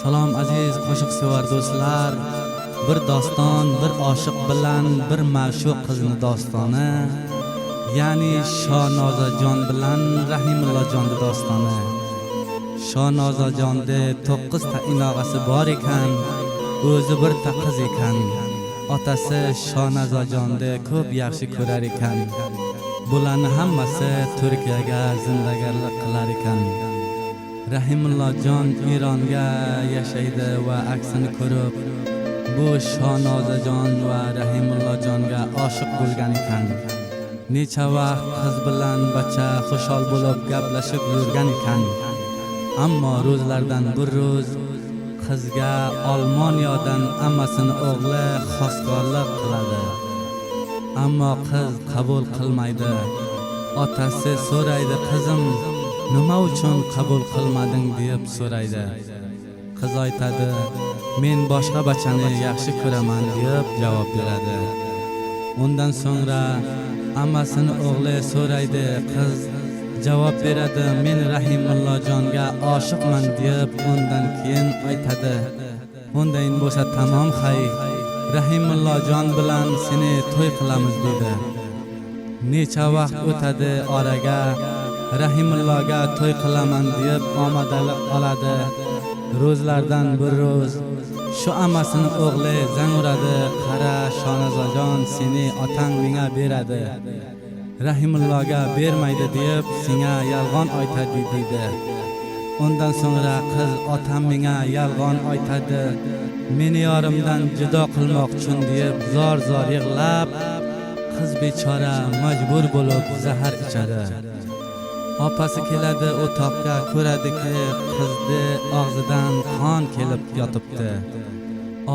Salom aziz qo'shiqsevar do'stlar. Bir doston, bir oshiq bilan bir ma'shuq qizning dostoni, ya'ni Shonozajon bilan Rahimullojonning dostoni. Shonozajonda 9 ta inog'asi bor ekan, o'zi bir ta qiz ekan. Otasi Shonozajonda ko'p yaxshi ko'rar ekan. Bularni hammasi Turkiyaga zindagarlik qilar ekan. Rahimullojon Ironga yashaydi va aksini ko'rib, bu Shonozajon va Rahimullojonga oshiq bo'lgan ekan. Necha vaqt qiz bilan bacha xushol bo'lib gaplashib yurgan ekan. Ammo ro'zlardan bir ro'z qizga Olmoniyadan amasini o'g'li xoskorlik qiladi. Ammo qiz qabul qilmaydi. Otasi so'raydi, qizim, nima uchun qabul qilmading deb so'raydi. Qiz aytadi, men boshqa bachani yaxshi ko'raman deb javob beradi. Undan so'ngra amasini o'g'li so'raydi, qiz javob beradi, men Rahimullojonga oshiqman deb. Undan keyin aytadi, undan bo'lsa tamom, hay, Rahimullojon bilan seni to'y qilamiz dedi. Necha vaqt o'tadi oraga, Rahimulloga to'y qilaman deb omadalik oladi. Ro'zlardan bir ro'z shu amasini o'g'li zang uradi, qara Shonozajon, seni otang menga beradi, Rahimulloga bermaydi deb senga yolg'on aytadi deydi. Undan so'ngra qiz, otam menga yolg'on aytadi, meni yorimdan judo qilmoq uchun deb zor yig'lab, qiz bechora majbur bo'lib zahar ichadi. Opasi keladi, u toqqa ko'radiki, qizni og'zidan qon kelib yotibdi.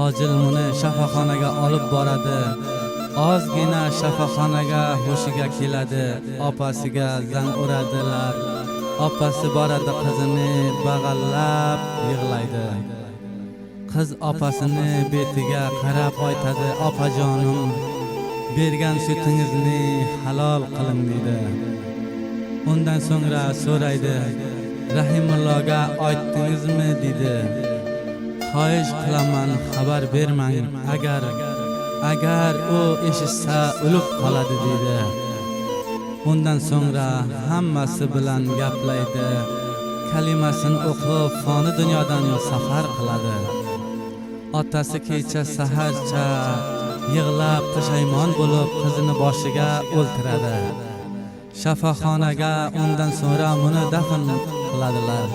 Ojil uni shifoxonaga olib boradi. Ozgina shifoxonaga hushiga keladi. Opasiga zang uradilar. Opasi boradi, qizini bag'allab yig'laydi. Qiz opasini betiga qarab aytadi, opajonim, bergan sutingizni halol qiling dedi. Undan so'ngra so'raydi, Rahimulloga aytdingizmi dedi. Xohish qilaman, xabar bermang, agar u eshitsa o'lib qoladi dedi. Undan so'ngra hammasi bilan gaplaydi, kalimasini o'qib foni dunyodan safar qiladi. Otasi kecha saharcha yig'lab pushaymon bo'lib qizini boshiga o'ltiradi. Shifoxonaga undan so'ngra uni dafn qiladilar.